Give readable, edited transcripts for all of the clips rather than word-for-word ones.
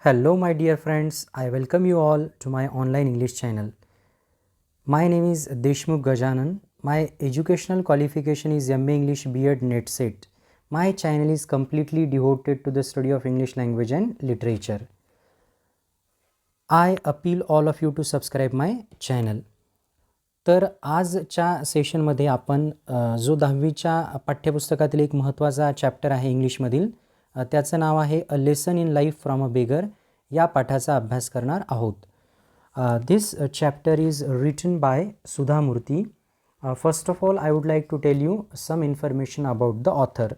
Hello, my dear friends. I welcome you all to my online English channel. My name is Deshmukh Gajanan. My educational qualification is MA English B.Ed Net Set. My channel is completely devoted to the study of English language and literature. I appeal all of you to subscribe my channel. तर आजच्या सेशनमध्ये आपण जो 10वीच्या पाठ्यपुस्तकातील एक महत्त्वाचा chapter आहे इंग्लिशमधील त्याचं नाव आहे a lesson in life from a beggar या पाठाचा अभ्यास करणार आहोत. This chapter is written by Sudha Murthy. First of all I would like to tell you some information about the author.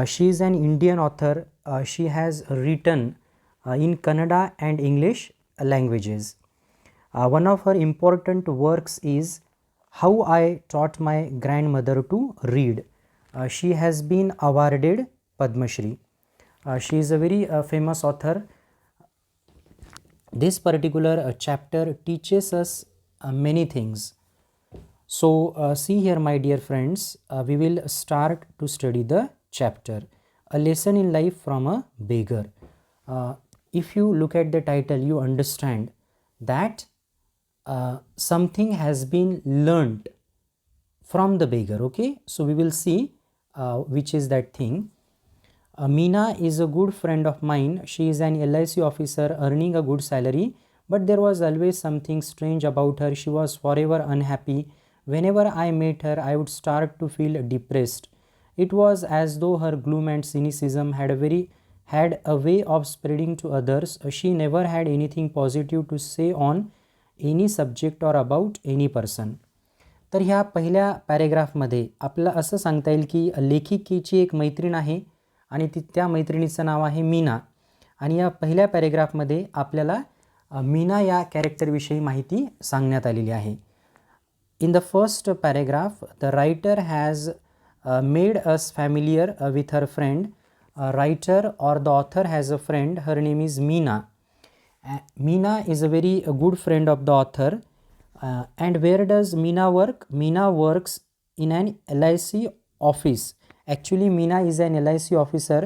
She is an Indian author. She has written in Kannada and English languages. One of her important works is How I Taught My Grandmother to Read. She has been awarded Padma Shri. She is a very famous author. This particular chapter teaches us many things. So see here, my dear friends, we will start to study the chapter A Lesson in Life from a Beggar. If you look at the title, you understand that something has been learned from the beggar. Okay, so we will see which is that thing. Meena is a good friend of mine. She is an LIC officer earning a good salary, but there was always something strange about her. She was forever unhappy. Whenever I met her, I would start to feel depressed. It was as though her gloom and cynicism had a way of spreading to others. She never had anything positive to say on any subject or about any person. तर ह्या पहिल्या पॅरेग्राफमध्ये आपल्याला असं सांगता येईल की लेखिकेची एक मैत्रीण आहे आणि त्या मैत्रिणीचं नाव आहे मीना. आणि या पहिल्या पॅरेग्राफमध्ये आपल्याला मीना या कॅरेक्टरविषयी माहिती सांगण्यात आलेली आहे. In the first paragraph the writer has made us familiar with her friend. A writer or the author has a friend. Her name is Meena. Meena is a very good friend of the author. And where does Meena work? Meena works in an LIC office. Actually, Meena is an LIC officer.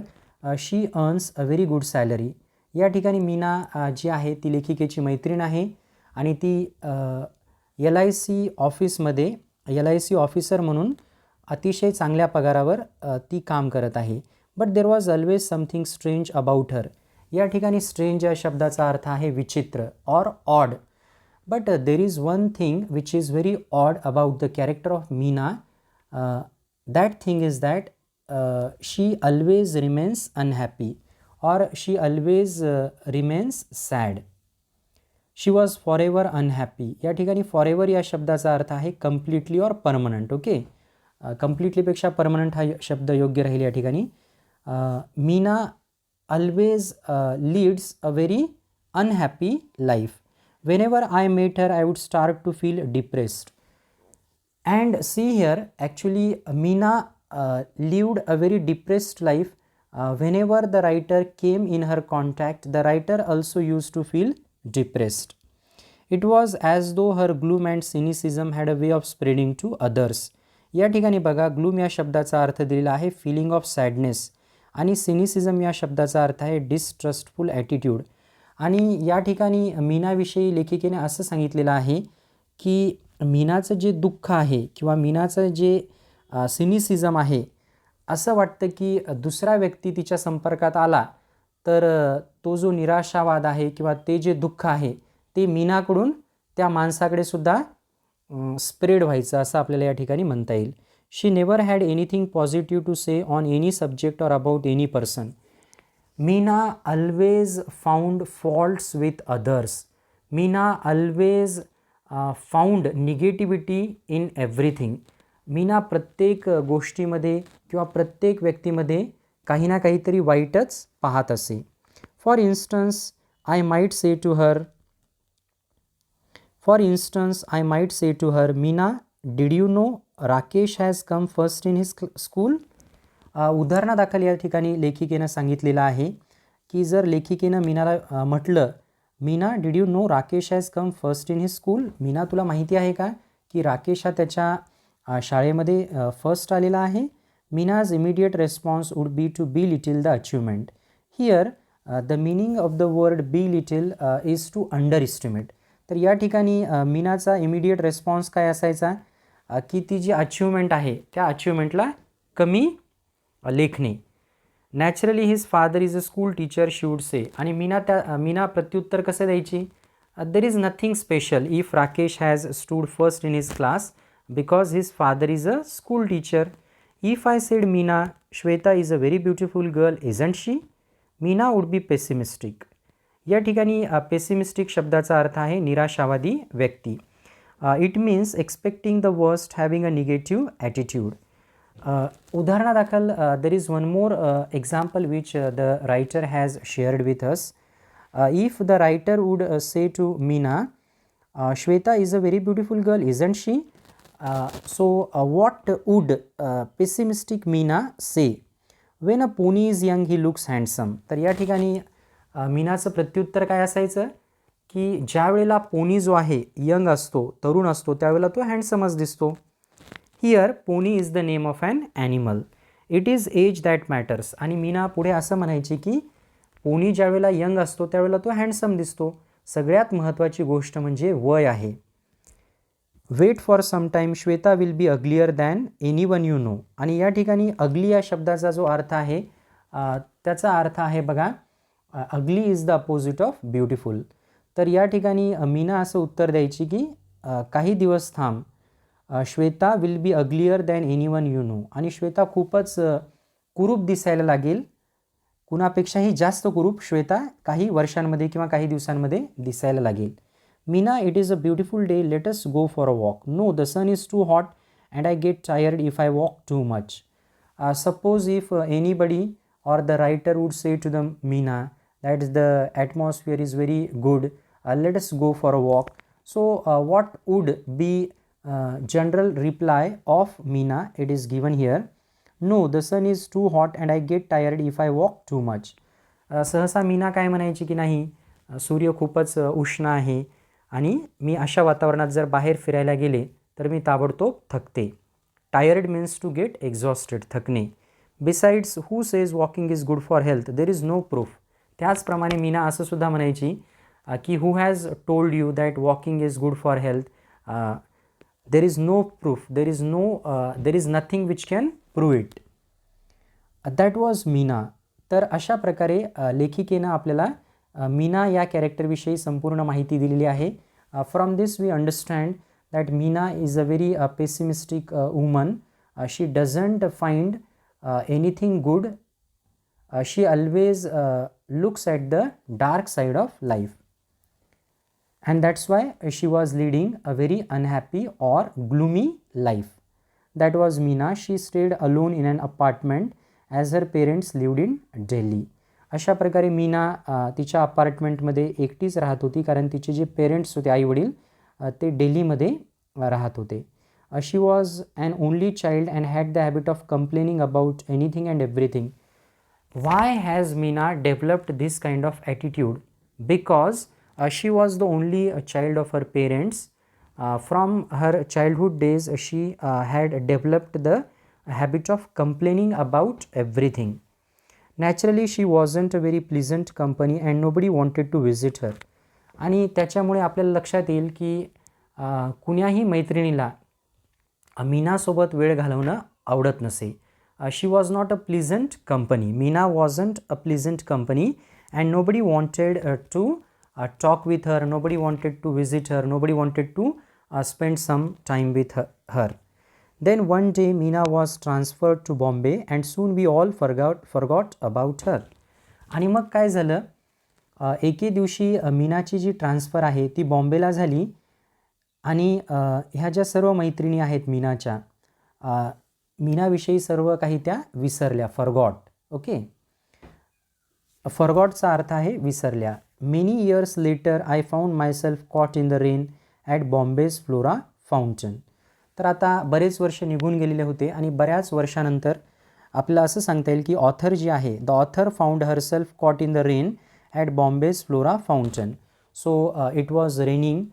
She earns a very good salary. या ठिकाणी मीना जी आहे ती लेखिकेची मैत्रीण आहे आणि ती LIC ऑफिसमध्ये LIC ऑफिसर म्हणून अतिशय चांगल्या पगारावर ती काम करत आहे. But there was always something strange about her. या ठिकाणी स्ट्रेंज या शब्दाचा अर्थ आहे विचित्र or odd. But there is one thing which is very odd about the character of Meena. That thing is that she always remains unhappy or she always remains sad. She was for ever unhappy. या ठिकाणी for ever या शब्दाचा अर्थ आहे completely or permanent. Okay, कम्प्लिटलीपेक्षा permanent हा शब्द योग्य राहील या ठिकाणी. Meena always leads a very unhappy life. Whenever I met her, I would start to feel depressed. And see here, actually Meena lived a very depressed life. Whenever the writer came in her contact, the writer also used to feel depressed. It was as though her gloom and cynicism had a way of spreading to others. या ठिकाणी बघा, gloom या शब्दाचा अर्थ दिलेला आहे feeling of sadness आणि सिनिसिझम या शब्दाचा अर्थ आहे डिसट्रस्टफुल ॲटिट्यूड. आणि या ठिकाणी मीनाविषयी लेखिकेने असं सांगितलेलं आहे की मीनाचं जे दुःख आहे किंवा मीनाचं जे सिनिसिझम आहे, असं वाटतं की दुसरा व्यक्ती तिच्या संपर्कात आला तर तो जो निराशावाद आहे किंवा ते जे दुःख आहे ते मीनाकडून त्या माणसाकडे सुद्धा स्प्रेड व्हायचं असं आपल्याला या ठिकाणी म्हणता येईल. She never had anything positive to say on any subject or about any person. Meena always found faults with others. Meena always found negativity in everything. Meena प्रत्येक गोष्टीमध्ये किंवा प्रत्येक व्यक्तीमध्ये काही ना काहीतरी वाईटच पाहत असे. For instance I might say to her Meena, did you know Rakesh has come first in his school? उदाहरणादाखल या ठिकाणी लेखिकेनं सांगितलेलं आहे की जर लेखिकेनं मीनाला म्हटलं, Meena did you know Rakesh has come first in his school. Meena, तुला माहिती आहे का की राकेश हा त्याच्या शाळेमध्ये फर्स्ट आलेला आहे. Meena's immediate response would be to belittle the achievement. Here the meaning of the word belittle is to underestimate. तर या ठिकाणी मीनाचा इमिडिएट रिस्पॉन्स काय असायचा की ती जी अचिव्हमेंट आहे त्या अचिव्हमेंटला कमी लेखणे. Naturally his father is a school teacher she would say. आणि मीना प्रत्युत्तर कसं द्यायची, there is nothing special if Rakesh has stood first in his class because his father is a school teacher. If I said Meena Shweta is a very beautiful girl isn't she, Meena would be pessimistic. या ठिकाणी pessimistic शब्दाचा अर्थ आहे निराशावादी व्यक्ती. It means expecting the worst, having a negative attitude. उदाहरणादाखल there is one more example which the writer has shared with us. If the writer would say to Meena Shweta is a very beautiful girl isn't she, so what would pessimistic Meena say? When a pony is young he looks handsome. तर या ठिकाणी मीनाचं प्रत्युत्तर काय असायचं की ज्या वेळेला pony जो आहे यंग असतो, तरुण असतो, त्यावेळेला तो हँडसमच दिसतो. Here pony is the name of an animal, it is age that matters. आणि मीना पुढे असं म्हणायची की पोनी ज्यावेळेला यंग असतो त्यावेळेला तो हँडसम दिसतो, सगळ्यात महत्त्वाची गोष्ट म्हणजे वय आहे. Wait for some time Shweta will be uglier than any one you know. आणि या ठिकाणी अगली या शब्दाचा जो अर्थ आहे त्याचा अर्थ आहे बघा, ugly is the opposite of beautiful. तर या ठिकाणी मीना असं उत्तर द्यायची की काही दिवस थांब, Shweta will be uglier than any one you know. आणि श्वेता खूपच कुरूप दिसायला लागेल, कुणापेक्षाही जास्त कुरूप श्वेता काही वर्षांमध्ये किंवा काही दिवसांमध्ये दिसायला लागेल. Meena, it is a beautiful day. Let us go for a walk. No, the sun is too hot and I get tired if I walk too much. Suppose if anybody or the writer would say to the Meena that the atmosphere is very good, let us go for a walk. So what would be general reply of Meena? It is given here. No, the sun is too hot and I get tired if I walk too much. सहसा मीना काय म्हणायची की नाही, सूर्य खूपच उष्ण आहे आणि मी अशा वातावरणात जर बाहेर फिरायला गेले तर मी ताबडतोब थकते. Tired means to get exhausted, थकणे. Besides who says walking is good for health, there is no proof. त्याचप्रमाणे मीना असं सुद्धा म्हणायची की who has told you that walking is good for health, there is no proof, there is nothing which can prove it. That was Meena. तर अशा प्रकारे लेखिकेनं आपल्याला मीना या कॅरेक्टरविषयी संपूर्ण माहिती दिलेली आहे. From this we understand that Meena is a very pessimistic woman. She doesn't find anything good. She always looks at the dark side of life and that's why she was leading a very unhappy or gloomy life. That was Meena. She stayed alone in an apartment as her parents lived in Delhi. अशा प्रकारे मीना तिच्या अपार्टमेंटमध्ये एकटीच राहत होती कारण तिचे जे पेरेंट्स होते, आईवडील, ते दिल्लीमध्ये राहत होते. She was an only child and had the habit of complaining about anything and everything. Why has Meena developed this kind of attitude? Because she was the only child of her parents. From her childhood days she had developed the habit of complaining about everything. Naturally she wasn't a very pleasant company and nobody wanted to visit her. आणि त्याच्यामुळे आपल्याला लक्षात येईल की कुण्याही मैत्रिणीला मीनासोबत वेळ घालवणं आवडत नसे. She was not a pleasant company. Meena wasn't a pleasant company and nobody wanted to talk with her, nobody wanted to visit her, nobody wanted to spend some time with her. Then one day Meena was transferred to Bombay and soon we all forgot about her. आणि मग काय झालं, एके दिवशी मीनाची जी transfer आहे ती बॉम्बेला झाली आणि ह्या ज्या सर्व मैत्रिणी आहेत मीनाच्या, मीनाविषयी सर्व काही त्या विसरल्या. फॉरगॉट. ओके, फॉरगॉटचा अर्थ आहे विसरल्या. Many years later I found myself caught in the rain at Bombay's Flora Fountain. तर आता बरेच वर्ष निघून गेलेले होते आणि बऱ्याच वर्षानंतर आपल्याला असं सांगता येईल की ऑथर जी आहे, the author found herself caught in the rain at Bombay's Flora Fountain. So it was raining,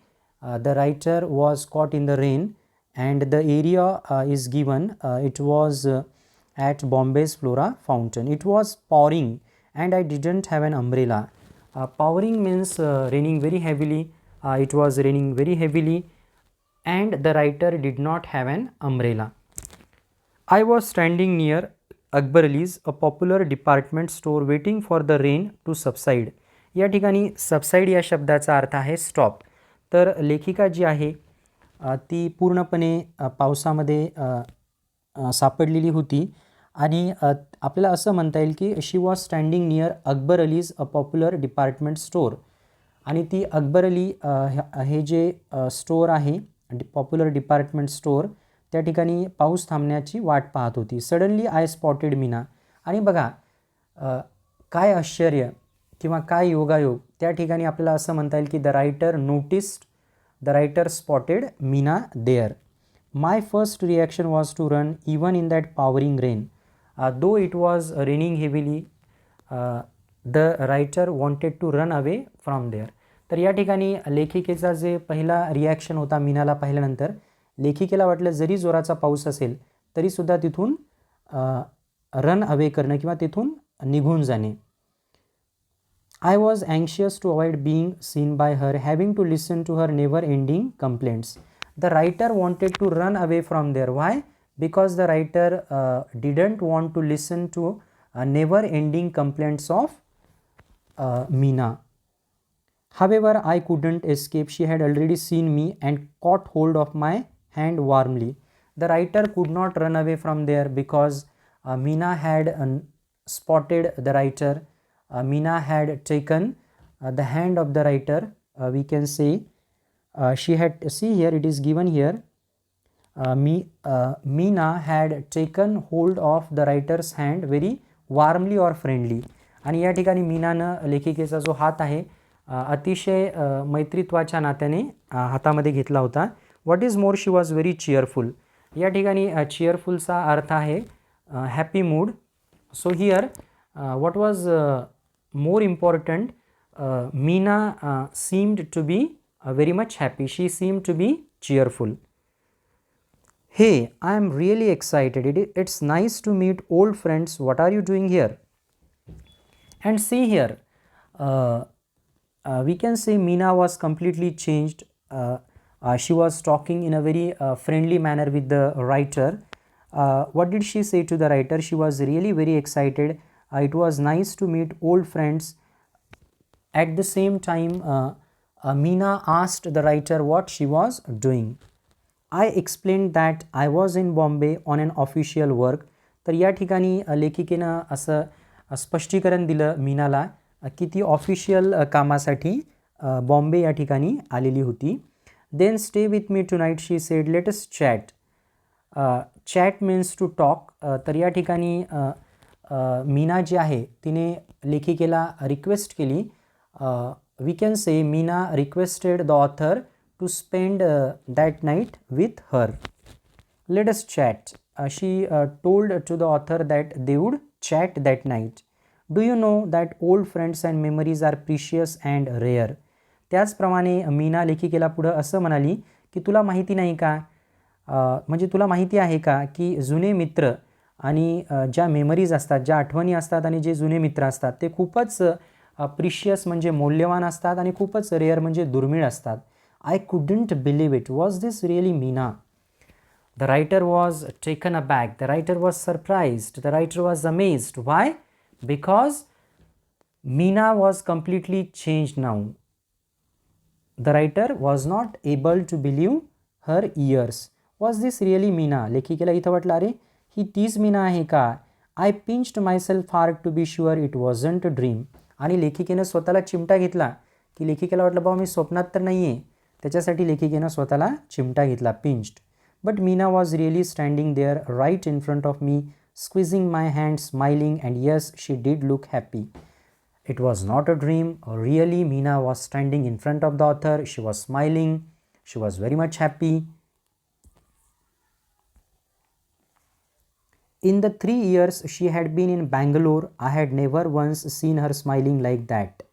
the writer was caught in the rain and the area is given, it was at Bombay's Flora Fountain. It was pouring and I didn't have an umbrella. Pouring means raining very heavily. It was raining very heavily and the writer did not have an umbrella. I was standing near Akbar Ali's, a popular department store, waiting for the rain to subside. या ठिकाणी सबसाईड या शब्दाचा अर्थ आहे stop. तर लेखिका जी आहे ती पूर्णपणे पावसामध्ये सापडलेली होती आणि आपल्याला असं म्हणता येईल की she was standing near Akbar Ali's a popular department store. आणि ती अकबर अली हे जे स्टोअर आहे पॉप्युलर डिपार्टमेंट स्टोअर त्या ठिकाणी पाऊस थांबण्याची वाट पाहत होती. Suddenly I spotted Meena. आणि बघा काय आश्चर्य किंवा काय योगायोग, त्या ठिकाणी आपल्याला असं म्हणता येईल की the writer spotted Meena there. My first reaction was to run even in that pouring rain. Though it was raining heavily the writer wanted to run away from there. तर या ठिकाणी लेखिकेचा जे पहिला रिॲक्शन होता मीनाला पाहिल्यानंतर, लेखिकेला वाटलं जरी जोराचा पाऊस असेल तरीसुद्धा तिथून रन अवे करणं किंवा तिथून निघून जाणे. I was anxious to avoid being seen by her, having to listen to her never-ending complaints. The writer wanted to run away from there. Why? Because the writer didn't want to listen to never-ending complaints of Meena. However, I couldn't escape. She had already seen me and caught hold of my hand warmly. The writer could not run away from there because Meena had spotted the writer. Meena had taken the hand of the writer. We can say she had, see here it is given here, Meena had taken hold of the writer's hand very warmly or friendly. आणि या ठिकाणी मीनानं लेखिकेचा जो हात आहे अतिशय मैत्रीत्वाच्या नात्याने हातामध्ये घेतला होता. What is more she was very cheerful. या ठिकाणी चिअरफुलचा अर्थ आहे happy mood. So here what was more important, Meena seemed to be very much happy. She seemed to be cheerful. Hey, I am really excited. It's nice to meet old friends. What are you doing here? And see here, we can say Meena was completely changed. She was talking in a very friendly manner with the writer. What did she say to the writer? She was really very excited. It was nice to meet old friends. At the same time, Meena asked the writer what she was doing. I explained that I was in Bombay on an official work. तर या ठिकाणी लेखिकेनं असं स्पष्टीकरण दिलं मीनाला की ती official कामासाठी बॉम्बे या ठिकाणी आलेली होती. Then stay with me tonight she said, let us chat. Chat means to talk. तर या ठिकाणी मीना जी आहे तिने लेखिकेला रिक्वेस्ट केली. We can say Meena requested the author to spend that night with her. Let us chat. She told to the author that they would chat that night. Do you know that old friends and memories are precious and rare. त्याचप्रमाणे मीना लेखिकेला पुढं असं म्हणाली की तुला माहिती नाही का, म्हणजे तुला माहिती आहे का की जुने मित्र आणि ज्या मेमरीज असतात, ज्या आठवणी असतात आणि जे जुने मित्र असतात ते खूपच प्रिशियस म्हणजे मौल्यवान असतात आणि खूपच रेअर म्हणजे दुर्मिळ असतात. I couldn't believe it. Was this really Meena? The writer was taken aback. The writer was surprised. The writer was amazed. Why? Because Meena was completely changed now. The writer was not able to believe her ears. Was this really Meena? लेखिकेला इथं वाटलं अरे ही तीच मीना आहे का? I pinched myself hard to be sure it wasn't a dream. आणि लेखिकेनं स्वतःला चिमटा घेतला की लेखिकेला वाटलं बाबा मी स्वप्नात तर नाही आहे, त्याच्यासाठी लेखिकेनं स्वतःला चिमटा घेतला, pinched. But Meena was really standing there right in front of me, squeezing my hand, smiling, and yes she did look happy. It was not a dream. Really Meena was standing in front of the author. She was smiling. She was very much happy. In the 3 years she had been in Bangalore, I had never once seen her smiling like that.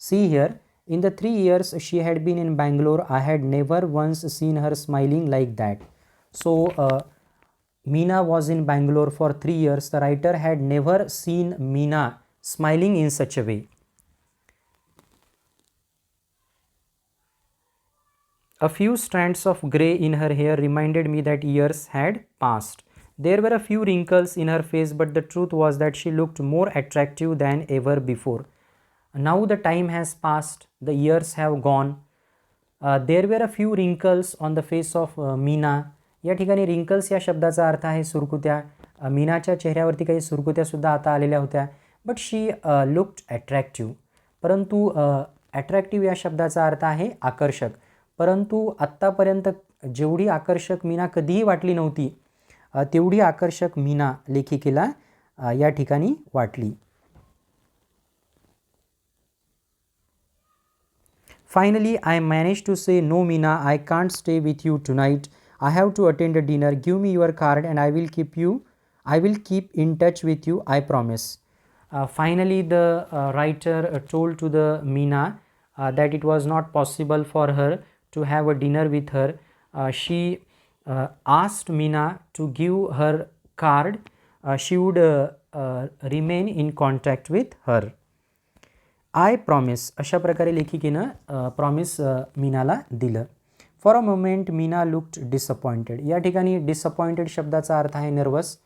See here, in the 3 years she had been in Bangalore, I had never once seen her smiling like that. So, Meena was in Bangalore for 3 years. The writer had never seen Meena smiling in such a way. A few strands of grey in her hair reminded me that years had passed. There were a few wrinkles in her face, but the truth was that she looked more attractive than ever before. Now the time has passed, the years have gone. There were a few wrinkles on the face of Meena. या ठिकाणी wrinkles या शब्दाचा अर्थ आहे सुरकुत्या. मीनाच्या चेहऱ्यावरती काही सुरकुत्यासुद्धा आता आलेल्या होत्या. But she looked attractive. परंतु ॲट्रॅक्टिव्ह या शब्दाचा अर्थ आहे आकर्षक. परंतु आत्तापर्यंत जेवढी आकर्षक मीना कधीही वाटली नव्हती तेवढी आकर्षक मीना लेखिकेला या ठिकाणी वाटली. Finally, I managed to say, "No, Meena, I can't stay with you tonight. I have to attend a dinner. Give me your card and I will keep in touch with you, I promise." Finally, the writer told to the Meena that it was not possible for her to have a dinner with her. She asked Meena to give her card. She would remain in contact with her. I promise. अशा प्रकारे लेखिकेनं promise मीनाला दिलं. For a moment Meena looked disappointed. या ठिकाणी disappointed शब्दाचा अर्थ आहे nervous.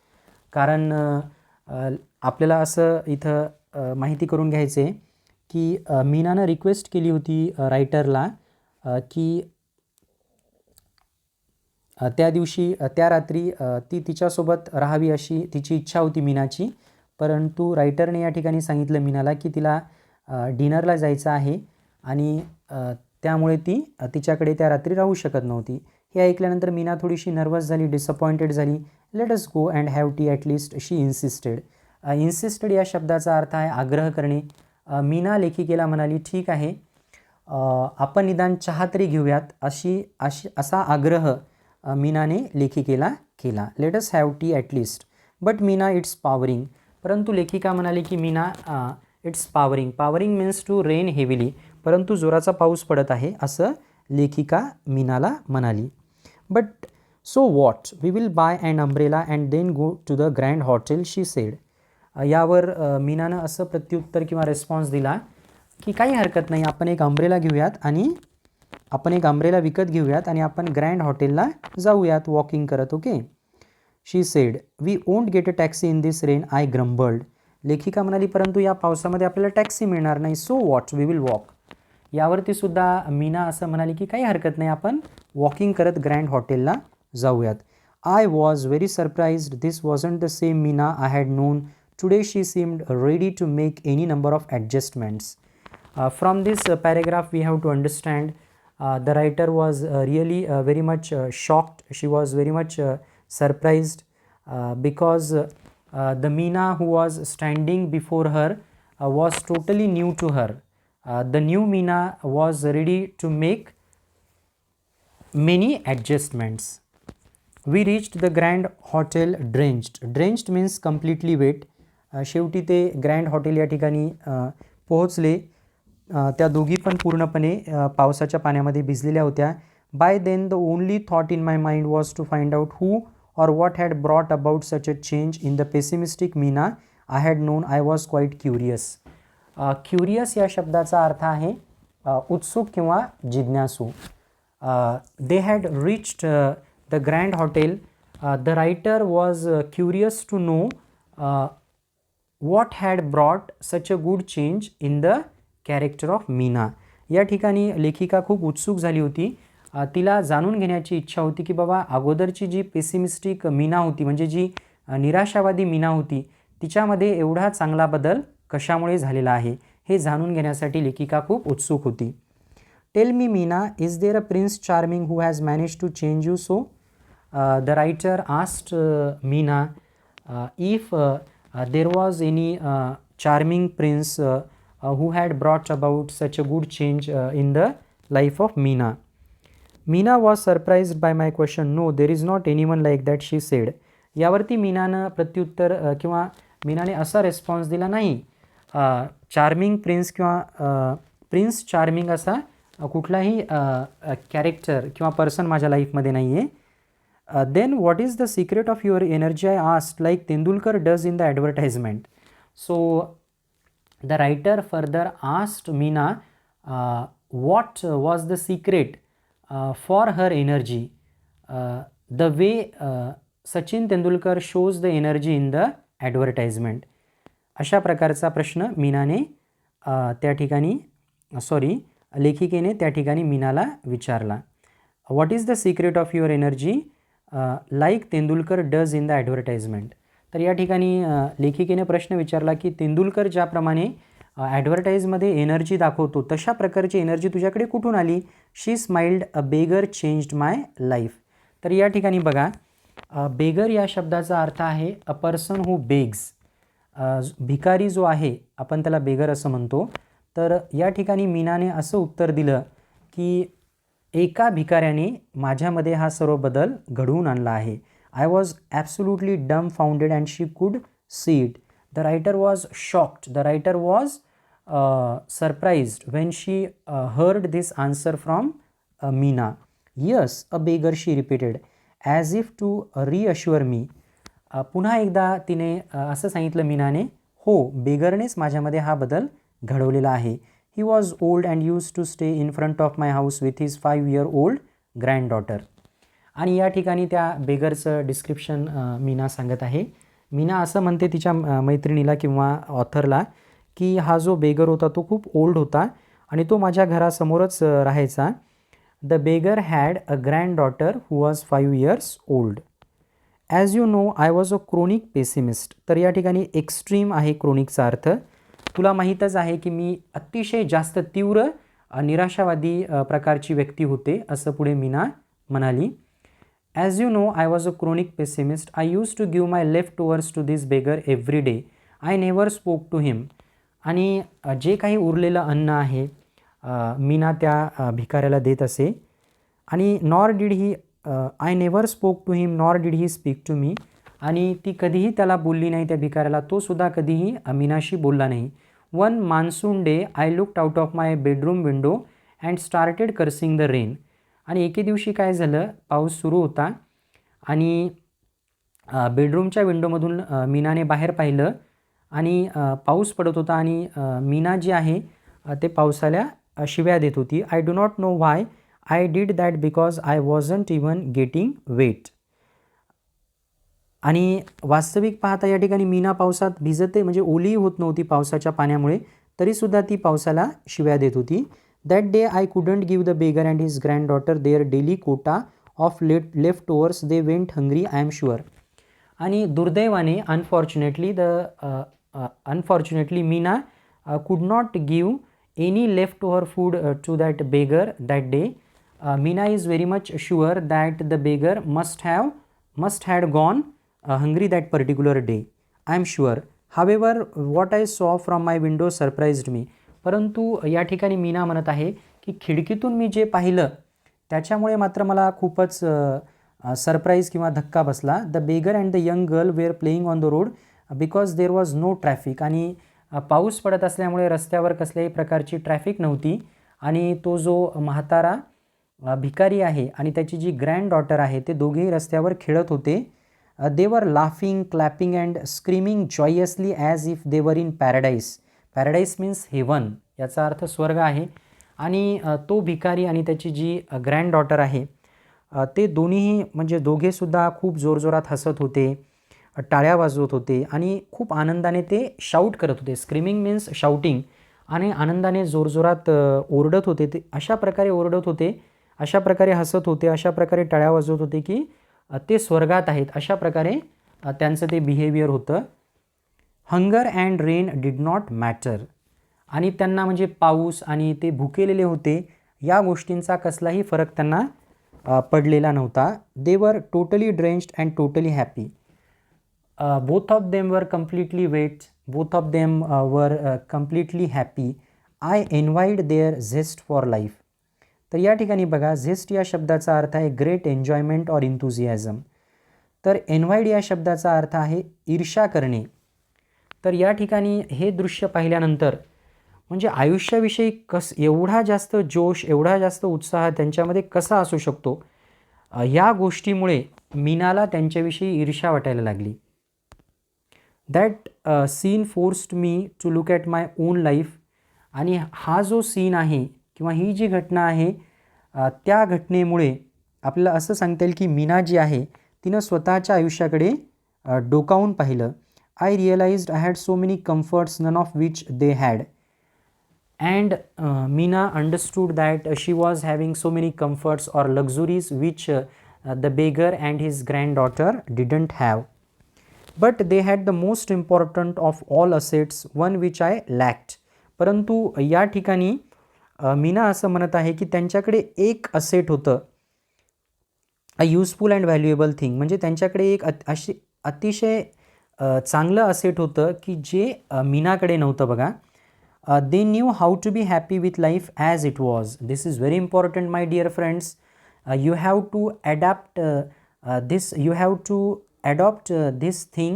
कारण आपल्याला असं इथं माहिती करून घ्यायचं आहे की मीनानं रिक्वेस्ट केली होती रायटरला की त्या दिवशी त्या रात्री ती तिच्यासोबत राहावी अशी तिची इच्छा होती मीनाची. परंतु रायटरने या ठिकाणी सांगितलं मीनाला की तिला डिनरला जायचं आहे आणि त्यामुळे ती तिच्याकडे त्या रात्री राहू शकत नव्हती. हे ऐकल्यानंतर मीना थोडीशी नर्वस झाली, डिसअपॉइंटेड झाली. Let us go and have tea at list शी इन्सिस्टेड. इन्सिस्टेड या शब्दाचा अर्थ आहे आग्रह करणे. मीना लेखिकेला म्हणाली ठीक आहे आपण निदान चहा तरी घेऊयात असा आग्रह मीनाने लेखिकेला केला. Let us have tea at least. But Meena it's pouring. परंतु लेखिका म्हणाली की Meena it's pouring. Pouring means to rain heavily. परंतु जोराचा पाऊस पडत आहे असं लेखिका मीनाला म्हणाली. But so what, we will buy and umbrella and then go to the grand hotel she said. यावर मीनानं असं प्रत्युत्तर किंवा रिस्पॉन्स दिला की काही हरकत नाही आपण एक अम्ब्रेला घेऊयात आणि आपण एक अम्ब्रेला विकत घेऊयात आणि आपण ग्रँड हॉटेलला जाऊयात वॉकिंग करत. Okay. She said. We won't get a taxi in this rain, I grumbled. लेखिका म्हणाली परंतु या पावसामध्ये आपल्याला टॅक्सी मिळणार नाही. So what, we will walk. यावरती सुद्धा मीना असं म्हणाली की काही हरकत नाही आपण वॉकिंग करत ग्रँड हॉटेलला जाऊयात. I was very surprised. This wasn't the same Meena I had known. Today she seemed ready to make any number of adjustments. From this paragraph we have to understand the writer was really very much shocked. She was very much surprised because the Meena who was standing before her was totally new to her. The new Meena was ready to make many adjustments. We reached the Grand Hotel drenched. Drenched means completely wet. शेवटी ते grand hotel या ठिकाणी पोहोचले. त्या दोघी पण पूर्णपणे पावसाच्या पाण्यामध्ये भिजलेल्या होत्या. By then the only thought in my mind was to find out who or what had brought about such a change in the pessimistic Meena I had known. I was quite curious. Curious या शब्दाचा अर्थ आहे उत्सुक किंवा जिज्ञासू. They had reached the Grand Hotel. The writer was curious to know what had brought such a good change in the character of Meena. या ठिकाणी लेखिका खूप उत्सुक झाली होती. तिला जाणून घेण्याची इच्छा होती की बाबा अगोदरची जी पेसिमिस्टिक मीना होती म्हणजे जी निराशावादी मीना होती तिच्यामध्ये एवढा चांगला बदल कशामुळे झालेला आहे हे जाणून घेण्यासाठी लेखिका खूप उत्सुक होती. Tell me Meena, is there a prince charming who has manage to change you so. The writer asked Meena if there was any charming prince who had brought about such a good change in the life of Meena. Meena was surprised by my question. No, there is not anyone like that, she said. यावरती मीनानं प्रत्युत्तर किंवा मीनाने असा response दिला नाही charming prince किंवा prince charming असा कुठलाही character किंवा पर्सन माझ्या लाईफमध्ये नाही आहे. Then what is the secret of your energy, I asked, like Tendulkar does in the advertisement. So The writer further asked Meena what was the secret for her energy, the way Sachin Tendulkar shows the energy in the advertisement. अशा प्रकारचा प्रश्न मीनाने त्या ठिकाणी लेखिकेने त्या ठिकाणी मीनाला विचारला. What is the secret of your energy like Tendulkar does in the advertisement. तर या ठिकाणी लेखिकेने प्रश्न विचारला की तेंडुलकर ज्याप्रमाणे ॲडव्हर्टाईजमध्ये एनर्जी दाखवतो तशा प्रकारची एनर्जी तुझ्याकडे कुठून आली. शी स्माइल्ड अ बेगर चेंज्ड माय लाईफ. तर या ठिकाणी बघा बेगर या शब्दाचा अर्थ आहे अ पर्सन हू बेग्स. भिकारी जो आहे आपण त्याला बेगर असं म्हणतो. तर या ठिकाणी मीनाने असं उत्तर दिलं की एका भिकाऱ्याने माझ्यामध्ये हा सर्व बदल घडवून आणला आहे. I was absolutely dumbfounded and she could see it. The writer was shocked. The writer was surprised when she heard this answer from Meena. Yes a beggar she repeated as if to reassure me. पुन्हा एकदा तिने असं सांगितलं मीनाने, हो बेगरनेच माझ्यामध्ये हा बदल घडवलेला आहे. He was old and use to stay in front of my house with his 5-year-old granddaughter. आणि या ठिकाणी त्या बेगरचं डिस्क्रिप्शन मीना सांगत आहे. मीना असं म्हणते तिच्या मैत्रिणीला किंवा ऑथरला की हा जो बेगर होता तो खूप ओल्ड होता आणि तो माझ्या घरासमोरच राहायचा. The beggar had a granddaughter who was 5 years old. As you know I was a chronic pessimist. तर या ठिकाणी एक्स्ट्रीम आहे क्रोनिकचा अर्थ. तुला माहीतच आहे की मी अतिशय जास्त तीव्र निराशावादी प्रकारची व्यक्ती होते असं पुढे मीना म्हणाली. As you know I was a chronic pessimist. I use to give my left overs to this beggar every day. I never spoke to him. आणि जे काही उरलेलं अन्न आहे मीना त्या भिकाऱ्याला देत असे. आणि nor did he I never spoke to him nor did he speak to me. आणि ती कधीही त्याला बोलली नाही त्या भिकाऱ्याला, तो सुद्धा कधीही मीनाशी बोलला नाही. One monsoon day I looked out of my bedroom window and started cursing the rain. आणि एके दिवशी काय झालं, पाऊस सुरू होता आणि बेडरूमच्या विंडोमधून मीनाने बाहेर पाहिलं आणि पाऊस पडत होता आणि मीना जी आहे ते पावसाला शिव्या देत होती. I do not know why I did that because I wasn't even getting wet. आणि वास्तविक पाहता या ठिकाणी मीना पावसात भिजते म्हणजे ओली होत नव्हती पावसाच्या पाण्यामुळे, तरीसुद्धा ती पावसाला शिव्या देत होती. That day I couldn't give the beggar and his granddaughter their daily quota of left overs. They went hungry I am sure. आणि दुर्दैवाने unfortunately Meena could not give any left over food to that beggar that day. Meena is very much sure that the beggar must had gone hungry that particular day. I am sure. However, what I saw from my window surprised me. परंतु या ठिकाणी मीना म्हणत आहे की खिडकीतून मी जे पाहिलं त्याच्यामुळे मात्र मला खूपच सरप्राईज किंवा धक्का बसला. The beggar and the young girl were playing on the road because there was no traffic. आणि पाऊस पडत असल्यामुळे रस्त्यावर कसल्याही प्रकारची ट्रॅफिक नव्हती. आणि तो जो म्हातारा भिकारी आहे आणि त्याची जी ग्रँड डॉटर आहे ते दोघेही रस्त्यावर खेळत होते. They were laughing clapping and screaming joyously as if they were in paradise. Paradise means heaven, याचा अर्थ स्वर्ग आहे. आणि तो भिकारी आणि त्याची जी ग्रँड डॉटर आहे ते दोन्हीही म्हणजे दोघेसुद्धा खूप जोरजोरात हसत होते, टाळ्या वाजवत होते आणि खूप आनंदाने ते शाऊट करत होते. Screaming means shouting. आणि आनंदाने जोरजोरात ओरडत होते. ते अशा प्रकारे ओरडत होते, अशा प्रकारे हसत होते, अशा प्रकारे टाळ्या वाजवत होते की ते स्वर्गात आहेत अशा प्रकारे त्यांचं ते बिहेवियर होतं. Hunger and rain did not matter. आणि त्यांना म्हणजे पाऊस आणि ते भुकेलेले होते या गोष्टींचा कसलाही फरक त्यांना पडलेला नव्हता. They were totally drenched and totally happy. Both of them were completely wet. Both of them were completely happy. I envied their zest for life. तर या ठिकाणी बघा झेस्ट या शब्दाचा अर्थ आहे ग्रेट एन्जॉयमेंट ऑर इंथुझियाझम. तर एन्वाइड या शब्दाचा अर्थ आहे ईर्ष्या करणे. तर या ठिकाणी हे दृश्य पाहिल्यानंतर म्हणजे आयुष्याविषयी एवढा जास्त जोश, एवढा जास्त उत्साह त्यांच्यामध्ये कसा असू शकतो, या गोष्टीमुळे मीनाला त्यांच्याविषयी ईर्ष्या वाटायला लागली. That scene forced me to look at my own life. आणि हा जो सीन आहे किंवा ही जी घटना आहे त्या घटनेमुळे आपल्याला असं सांगता येईल की मीना जी आहे तिनं स्वतःच्या आयुष्याकडे डोकावून पाहिलं. I realised I had so many comforts none of which they had. And Meena understood that she was having so many comforts or luxuries which the beggar and his granddaughter didn't have. But they had the most important of all assets, one which I lacked. परंतु या ठिकाणी मीना असं म्हणत आहे की त्यांच्याकडे एक asset होतं, अ युजफुल अँड व्हॅल्युएबल थिंग. म्हणजे त्यांच्याकडे एक अतिशय चांगलं असेट होतं की जे मीनाकडे नव्हतं बघा. They knew how to be happy with life as it was. This is very important, my dear friends. You have to adapt this. You have to adopt this thing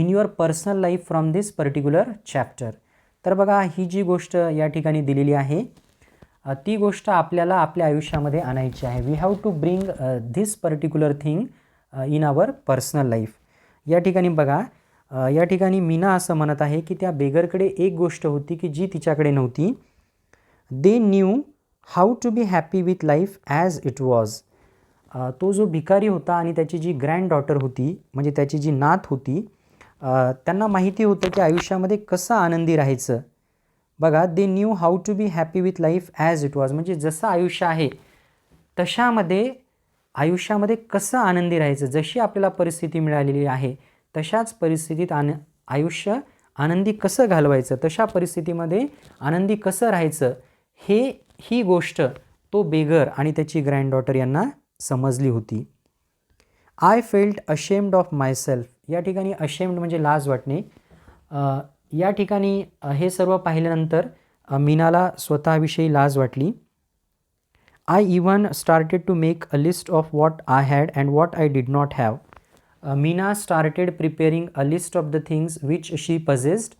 in your personal life from this particular chapter. तर बघा ही जी गोष्ट या ठिकाणी दिलेली आहे ती गोष्ट आपल्याला आपल्या आयुष्यामध्ये आणायची आहे. We have to bring this particular thing in our personal life. या ठिकाणी बघा या ठिकाणी मीना असं म्हणत आहे की त्या बेगरकडे एक गोष्ट होती की जी तिच्याकडे नव्हती. They knew how to be happy with life as it was. तो जो भिकारी होता आणि त्याची जी ग्रँड डॉटर होती म्हणजे त्याची जी नात होती त्यांना माहिती होतं की आयुष्यामध्ये कसं आनंदी राहायचं. बघा they knew how to be happy with life as it was म्हणजे जसं आयुष्य आहे तशामध्ये आयुष्यामध्ये कसं आनंदी राहायचं. जशी आपल्याला परिस्थिती मिळालेली आहे तशाच परिस्थितीत आयुष्य आनंदी कसं घालवायचं, तशा परिस्थितीमध्ये आनंदी कसं राहायचं ही गोष्ट तो बेगर आणि त्याची ग्रँडडॉटर यांना समजली होती. I felt ashamed of myself. या ठिकाणी अशेम्ड म्हणजे लाज वाटणे. या ठिकाणी हे सर्व पाहिल्यानंतर मीनाला स्वतःविषयी लाज वाटली. I even started to make a list of what I had and what I did not have. Meena started preparing a list of the things which she possessed.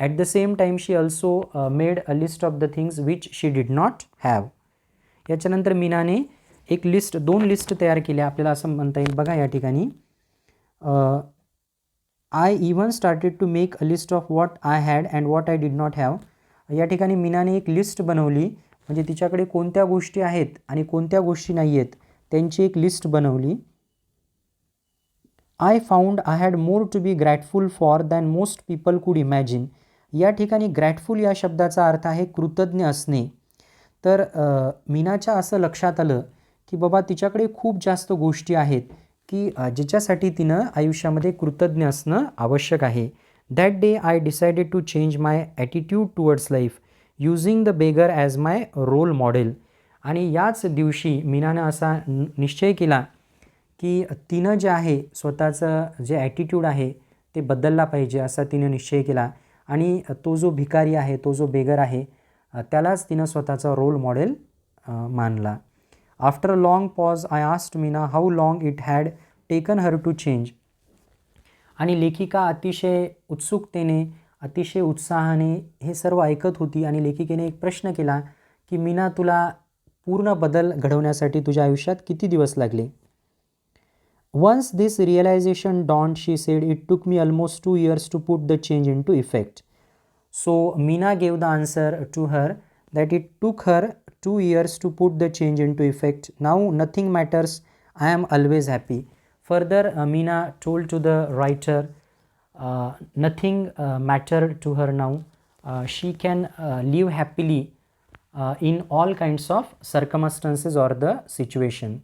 At the same time she also made a list of the things which she did not have. याच्यानंतर मीनाने एक दोन list तयार केल्या आपल्याला असं म्हणता येईल. बघा या ठिकाणी I even started to make a list of what I had and what I did not have. या ठिकाणी मीनाने एक लिस्ट बनवली म्हणजे तिच्याकडे कोणत्या गोष्टी आहेत आणि कोणत्या गोष्टी नाही आहेत त्यांची एक लिस्ट बनवली. I found I had more to be grateful for than most people could imagine. या ठिकाणी ग्रॅटफुल या शब्दाचा अर्थ आहे कृतज्ञ असणे. तर मीनाच्या असं लक्षात आलं की बाबा तिच्याकडे खूप जास्त गोष्टी आहेत की ज्याच्यासाठी तिनं आयुष्यामध्ये कृतज्ञ असणं आवश्यक आहे. That day I decided to change my attitude towards life using the beggar as my role model. आणि याच दिवशी मीनानं असा निश्चय केला की तिनं जे आहे स्वतःचं जे ॲटिट्यूड आहे ते बदलला पाहिजे असा तिनं निश्चय केला. आणि तो जो भिकारी आहे तो जो बेगर आहे त्यालाच तिनं स्वतःचा रोल मॉडेल मानला. After a long pause I asked Meena how long it had taken her to change. आणि लेखिका अतिशय उत्सुकतेने अतिशय उत्साहाने हे सर्व ऐकत होती आणि लेखिकेने एक प्रश्न केला की मीना तुला पूर्ण बदल घडवण्यासाठी तुझ्या आयुष्यात किती दिवस लागले. Once this realization dawned, she said, it took me almost 2 years to put the change into effect. So Meena gave the answer to her that it took her 2 years to put the change into effect. Now nothing matters. I am always happy. Further, Meena told to the writer, nothing mattered to her now. She can live happily in all kinds of circumstances or the situation.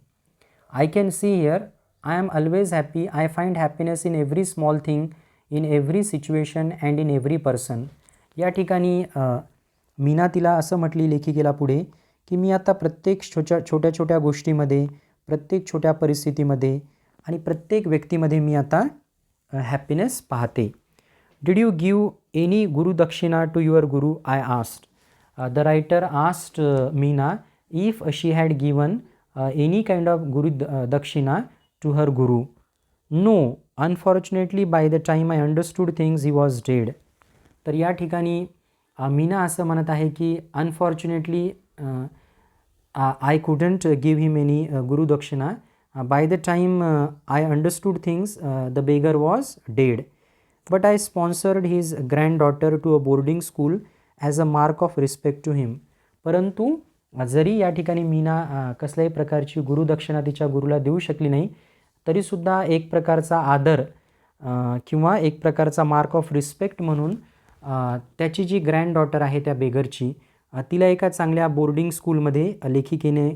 I can see here. I am always happy. I find happiness in every small thing, in every situation and in every person. या ठिकाणी मीना तिला असं म्हटली लेखिकेला पुढे की मी आता प्रत्येक छोट्या छोट्या गोष्टीमध्ये प्रत्येक छोट्या परिस्थितीमध्ये आणि प्रत्येक व्यक्तीमध्ये मी आता हॅपीनेस पाहते. Did you give any gurudakshina to your guru I asked. The writer asked Meena if she had given any kind of dakshina to her guru. No, unfortunately by the time I understood things he was dead. तर या ठिकाणी मीना असं म्हणत आहे की unfortunately I couldn't give him any gurudakshina. By the time I understood things the beggar was dead. but I sponsored his granddaughter to a boarding school as a mark of respect to him. परंतु जरी या ठिकाणी मीना कसल्याही प्रकारची गुरुदक्षिणा तिच्या गुरुला देऊ शकली नाही, तरीसुद्धा एक प्रकारचा आदर किंवा एक प्रकारचा मार्क ऑफ रिस्पेक्ट म्हणून त्याची जी ग्रँड डॉटर आहे त्या बेगरची, तिला एका चांगल्या बोर्डिंग स्कूलमध्ये लेखिकेने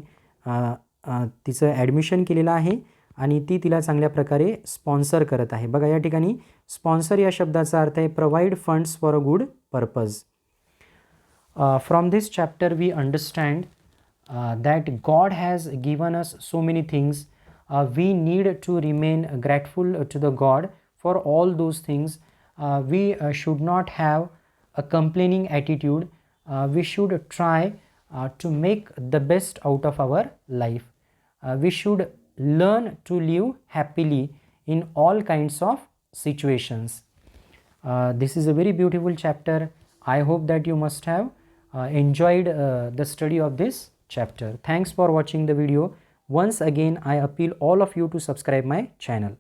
तिचं ॲडमिशन केलेलं आहे आणि ती तिला चांगल्या प्रकारे स्पॉन्सर करत आहे. बघा या ठिकाणी स्पॉन्सर या शब्दाचा अर्थ आहे provide funds for a good purpose. From this chapter we understand that God has given us so many things. We need to remain grateful to the God for all those things. We should not have a complaining attitude. We should try to make the best out of our life. We should learn to live happily in all kinds of situations. This is a very beautiful chapter. I hope that you must have enjoyed the study of this chapter. Thanks for watching the video. Once again, I appeal all of you to subscribe my channel.